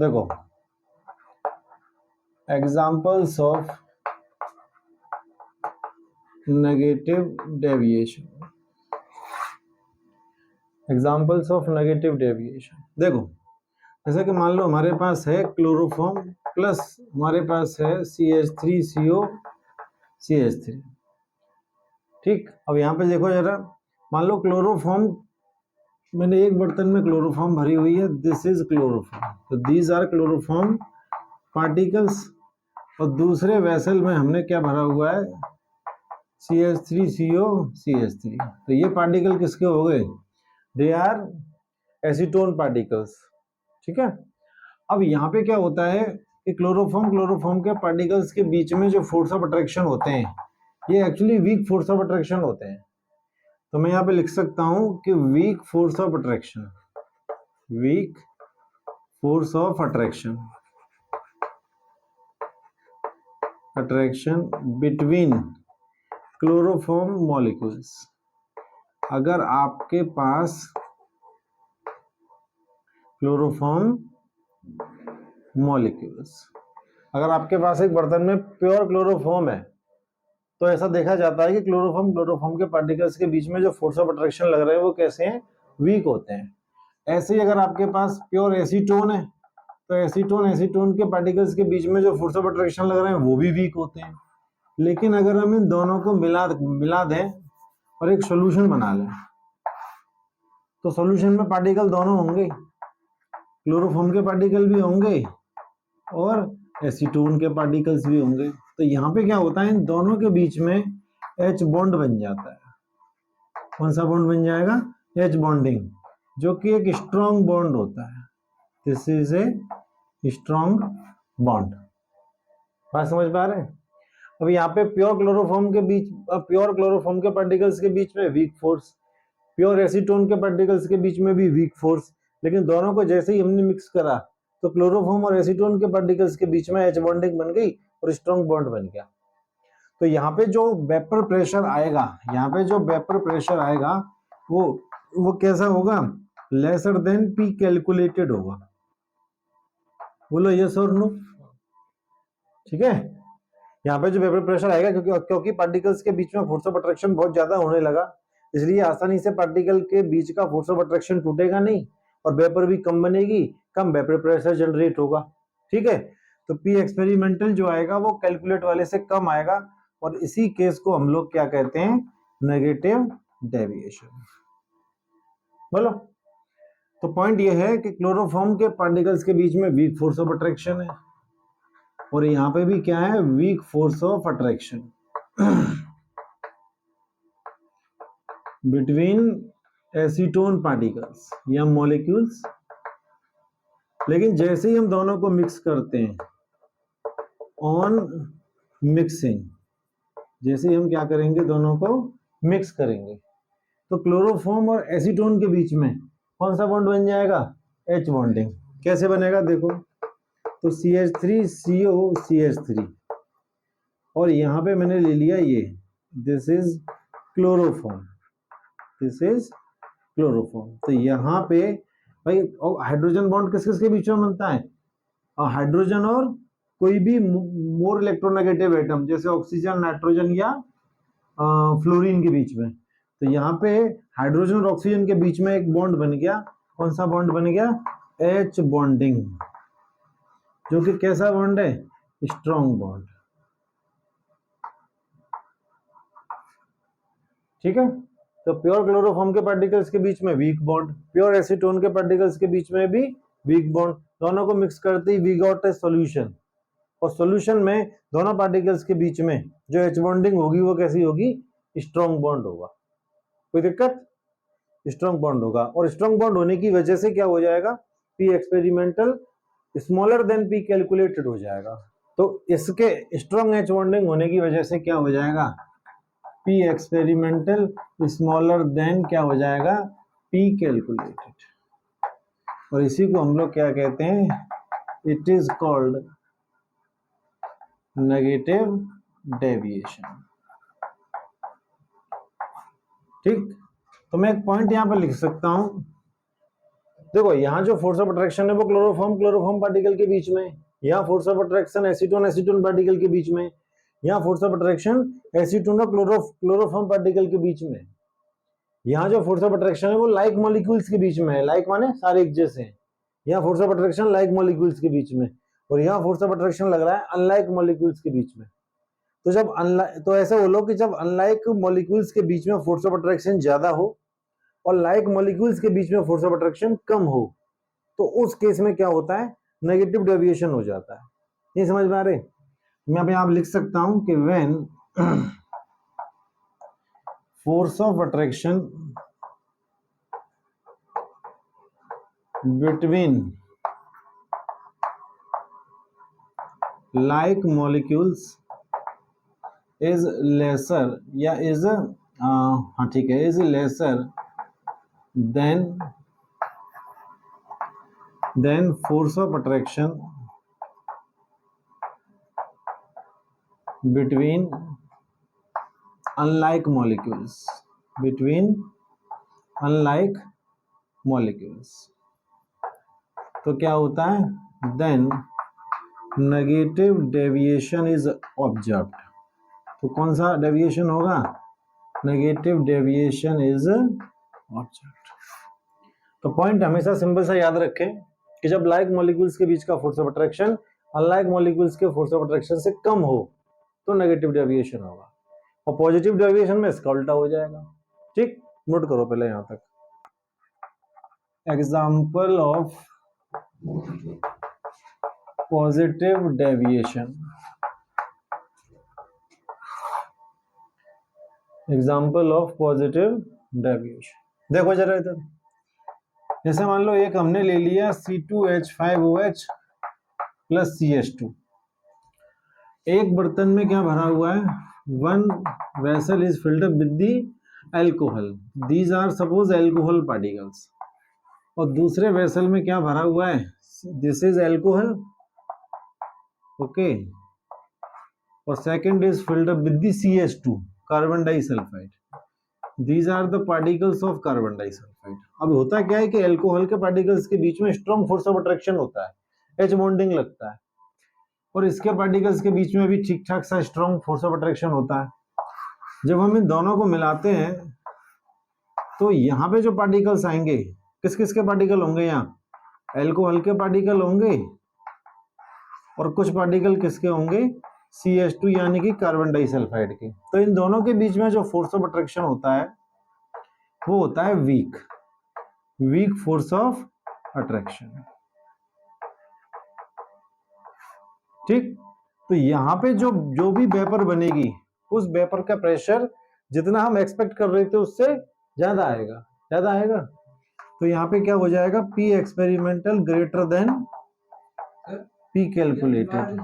देखो examples of negative deviation, examples of negative deviation. देखो जैसा कि मान लो हमारे पास है क्लोरोफॉर्म प्लस हमारे पास है CH3CO CH3। ठीक, अब यहाँ पे देखो जरा, मान लो क्लोरोफॉर्म, मैंने एक बर्तन में क्लोरोफॉर्म भरी हुई है, दिस इज क्लोरोफॉर्म, तो दीज आर क्लोरोफॉर्म पार्टिकल्स। और दूसरे वेसल में हमने क्या भरा हुआ है, CH3CO CH3। तो ये पार्टिकल किसके हो गए, दे आर एसीटोन पार्टिकल्स। ठीक है, अब यहाँ पे क्या होता है कि क्लोरोफॉर्म के पार्टिकल्स के बीच में जो फोर्स ऑफ अट्रैक्शन होते हैं, ये actually weak force of attraction होते हैं। तो मैं यहाँ पे लिख सकता हूं कि weak force of attraction, weak force of attraction, attraction between chloroform molecules. अगर आपके पास क्लोरोफॉर्म मॉलिक्यूल्स, अगर आपके पास एक बर्तन में प्योर क्लोरोफॉर्म है, तो ऐसा देखा जाता है कि क्लोरोफॉर्म के पार्टिकल्स के बीच में जो फोर्स ऑफ अट्रैक्शन लग रहे हैं वो कैसे हैं, वीक होते हैं। ऐसे ही अगर आपके पास प्योर एसीटोन है, तो एसीटोन के पार्टिकल्स के बीच में जो फोर्स ऑफ अट्रैक्शन लग रहे हैं वो भी वीक होते हैं। लेकिन अगर हम इन दोनों को मिला दें और एक सोल्यूशन बना लें, तो सोल्यूशन में पार्टिकल दोनों होंगे, क्लोरोफॉर्म के पार्टिकल भी होंगे और एसीटोन के पार्टिकल्स भी होंगे। तो यहाँ पे क्या होता है, इन दोनों के बीच में H बॉन्ड बन जाता है। कौन सा बॉन्ड बन जाएगा, H बॉन्डिंग, जो कि एक स्ट्रॉन्ग बॉन्ड होता है। This is a strong bond. बात समझ पा रहे हैं। अब यहाँ पे प्योर क्लोरोफॉर्म के पार्टिकल्स के बीच में वीक फोर्स, प्योर एसीटोन के पार्टिकल्स के बीच में भी वीक फोर्स, लेकिन दोनों को जैसे ही हमने मिक्स करा तो क्लोरोफॉर्म और एसीटोन के पार्टिकल्स के बीच में H बॉन्डिंग बन गई और स्ट्रॉन्ग बॉन्ड बन गया। तो यहाँ पे जो वेपर प्रेशर आएगा, यहाँ पे जो वेपर प्रेशर आएगा वो कैसा होगा, लेसर देन P कैलकुलेटेड होगा। बोलो यस और नो। ठीक है, यहाँ पे जो वेपर प्रेशर आएगा, क्योंकि पार्टिकल्स के बीच में फोर्स ऑफ अट्रैक्शन बहुत ज्यादा होने लगा, इसलिए आसानी से पार्टिकल के बीच का फोर्स ऑफ अट्रैक्शन टूटेगा नहीं और वेपर भी कम बनेगी, कम वेपर प्रेशर जनरेट होगा। ठीक है, तो P एक्सपेरिमेंटल जो आएगा वो कैलकुलेट वाले से कम आएगा, और इसी केस को हम लोग क्या कहते हैं, नेगेटिव डेविएशन। बोलो, तो पॉइंट ये है कि क्लोरोफॉर्म के पार्टिकल्स के बीच में वीक फोर्स ऑफ अट्रैक्शन है, और यहाँ पे भी क्या है, weak force of attraction between acetone particles या मॉलिक्यूल्स। लेकिन जैसे ही हम दोनों को मिक्स करते हैं, ऑन मिक्सिंग, जैसे ही हम क्या करेंगे, दोनों को मिक्स करेंगे, तो क्लोरोफॉर्म और एसीटोन के बीच में कौन सा बॉन्ड बन जाएगा, H बॉन्डिंग। कैसे बनेगा देखो, तो CH3CO CH3, और यहाँ पे मैंने ले लिया ये, this is chloroform, this is chloroform. तो यहाँ पे भाई हाइड्रोजन बॉन्ड किस किस के बीच में बनता है, हाइड्रोजन और कोई भी मोर इलेक्ट्रोनेगेटिव एटम, जैसे ऑक्सीजन, नाइट्रोजन या फ्लोरीन के बीच में। तो यहाँ पे हाइड्रोजन और ऑक्सीजन के बीच में एक बॉन्ड बन गया, कौन सा बॉन्ड बन गया, H बॉन्डिंग, जो कि कैसा बॉन्ड है, स्ट्रॉन्ग बॉन्ड। ठीक है, तो प्योर क्लोरोफॉर्म के पार्टिकल्स के बीच में वीक बॉन्ड, प्योर एसीटोन के पार्टिकल्स के बीच में भी वीक बॉन्ड, दोनों को मिक्स करते ही वी गॉट ए सॉल्यूशन। और सॉल्यूशन में दोनों पार्टिकल्स के बीच में जो H बॉन्डिंग होगी वो कैसी होगी, स्ट्रॉन्ग बॉन्ड होगा। कोई दिक्कत, स्ट्रॉन्ग बॉन्ड होगा, और स्ट्रॉन्ग बॉन्ड होने की वजह से क्या हो जाएगा, P experimental smaller than P calculated हो जाएगा। तो इसके स्ट्रॉन्ग H बॉन्डिंग होने की वजह से क्या हो जाएगा, P एक्सपेरिमेंटल स्मॉलर देन क्या हो जाएगा, P कैलकुलेटेड। और इसी को हम लोग क्या कहते हैं, it is called negative deviation. ठीक, तो मैं एक पॉइंट यहां पर लिख सकता हूं देखो यहाँ जो फोर्स ऑफ अट्रैक्शन है वो क्लोरोफॉर्म पार्टिकल के बीच में, यहाँ force of attraction acetone particle के बीच में, यहाँ फोर्स ऑफ अट्रैक्शन एसीटोन और क्लोरोफॉर्म पार्टिकल के बीच में। यहाँ जो फोर्स ऑफ अट्रैक्शन है वो लाइक मॉलिक्यूल्स के बीच में है, लाइक माने सारे एक जैसे हैं। यहाँ force of attraction like molecules के बीच में, और यहाँ फोर्स ऑफ अट्रैक्शन लग रहा है अनलाइक मॉलिक्यूल्स के बीच में। तो जब तो ऐसे बोलो कि जब अनलाइक मॉलिक्यूल्स के बीच में फोर्स ऑफ अट्रैक्शन ज्यादा हो और लाइक मॉलिक्यूल्स के बीच में फोर्स ऑफ अट्रैक्शन कम हो, तो उस केस में क्या होता है, नेगेटिव डेविएशन हो जाता है। ये समझ में आ रहे? मैं यहाँ लिख सकता हूं कि when force of attraction between like molecules is lesser या is हाँ ठीक है, is lesser than force of attraction between unlike molecules तो क्या होता है, then negative deviation is observed. तो कौन सा डेविएशन होगा, नेगेटिव डेविएशन इज ऑब्जर्व्ड। तो पॉइंट हमेशा सिंपल सा याद रखें कि जब लाइक मॉलिक्यूल्स के बीच का force of attraction unlike molecules के फोर्स ऑफ अट्रैक्शन से कम हो तो नेगेटिव डेविएशन होगा, और पॉजिटिव डेविएशन में इसका उल्टा हो जाएगा। ठीक, नोट करो पहले यहां तक। Example of positive deviation, example of positive deviation देखो जरा इधर। जैसे मान लो एक हमने ले लिया C2H5OH प्लस CH2। एक बर्तन में क्या भरा हुआ है, one vessel is filled up with the alcohol, these are suppose alcohol particles. और दूसरे वेसल में क्या भरा हुआ है, दिस इज एल्कोहल, ओके, और second is filled up with the CH2 carbon disulphide, these are the particles of carbon disulphide. अब होता क्या है कि एल्कोहल के पार्टिकल्स के बीच में स्ट्रॉन्ग फोर्स ऑफ अट्रैक्शन होता है, एच बॉन्डिंग लगता है, और इसके पार्टिकल्स के बीच में भी ठीक ठाक सा स्ट्रॉन्ग फोर्स ऑफ अट्रैक्शन होता है। जब हम इन दोनों को मिलाते हैं तो यहाँ पे जो पार्टिकल्स आएंगे, किस किस के पार्टिकल होंगे, यहाँ एल्कोहल के पार्टिकल होंगे, और कुछ पार्टिकल किसके होंगे, CH2 यानी कि कार्बन डाइसल्फाइड के। तो इन दोनों के बीच में जो फोर्स ऑफ अट्रैक्शन होता है वो होता है वीक फोर्स ऑफ अट्रैक्शन। ठीक, तो यहाँ पे जो भी वेपर बनेगी उस वेपर का प्रेशर जितना हम एक्सपेक्ट कर रहे थे उससे ज्यादा आएगा। तो यहाँ पे क्या हो जाएगा, P experimental greater than P calculated.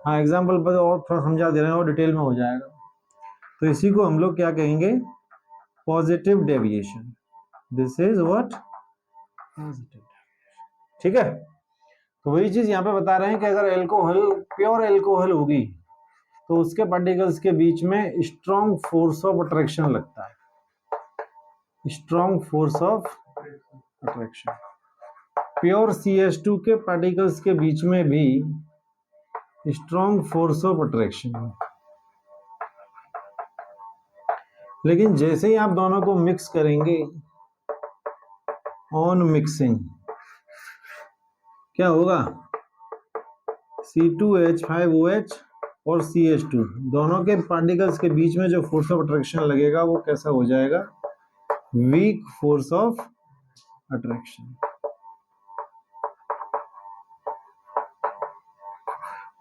हाँ एग्जाम्पल पर और थोड़ा समझा दे रहे हैं और डिटेल में हो जाएगा। तो इसी को हम लोग क्या कहेंगे, positive deviation. This is what, positive. ठीक है, तो वही चीज यहाँ पे बता रहे हैं कि अगर एल्कोहल प्योर एल्कोहल होगी तो उसके पार्टिकल्स के बीच में स्ट्रॉन्ग फोर्स ऑफ अट्रैक्शन लगता है, strong force of attraction. Pure CH2 के पार्टिकल्स के बीच में भी स्ट्रॉन्ग फोर्स ऑफ अट्रैक्शन। लेकिन जैसे ही आप दोनों को मिक्स करेंगे, ऑन मिक्सिंग क्या होगा, C2H5OH और CH2 दोनों के पार्टिकल्स के बीच में जो फोर्स ऑफ अट्रैक्शन लगेगा वो कैसा हो जाएगा, वीक फोर्स ऑफ अट्रैक्शन।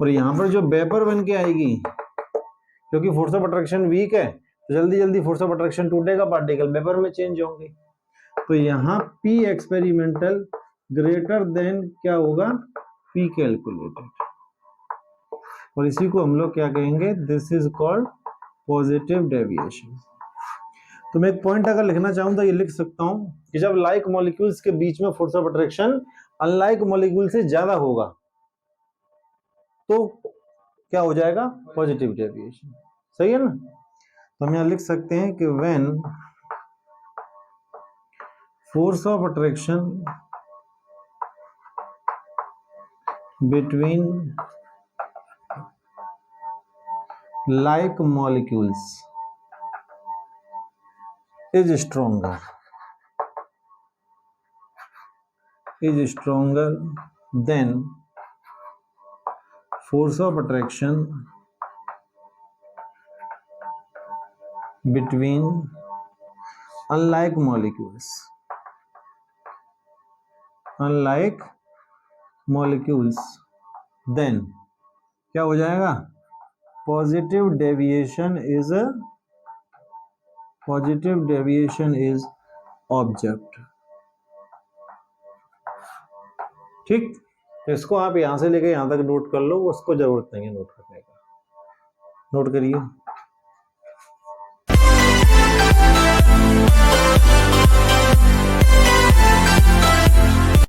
और यहां पर जो वेपर बन के आएगी, क्योंकि फोर्स ऑफ अट्रैक्शन वीक है तो जल्दी जल्दी फोर्स ऑफ अट्रैक्शन टूटेगा, पार्टिकल वेपर में चेंज होंगे। तो यहाँ P एक्सपेरिमेंटल ग्रेटर देन क्या होगा, P कैलकुलेटेड। और इसी को हम लोग क्या कहेंगे, this is called positive deviation. तो मैं एक पॉइंट अगर लिखना चाहूं तो ये लिख सकता हूं कि जब लाइक मॉलिक्यूल्स के बीच में force of attraction unlike molecule से ज्यादा होगा तो क्या हो जाएगा, पॉजिटिव डेविएशन। सही है ना। तो हम यहां लिख सकते हैं कि when force of attraction between like molecules is stronger than force of attraction between unlike molecules then क्या हो जाएगा? Positive deviation is object. ठीक, तो इसको आप यहां से लेके यहां तक नोट कर लो, उसको जरूरत नहीं है नोट करने का। नोट करिए।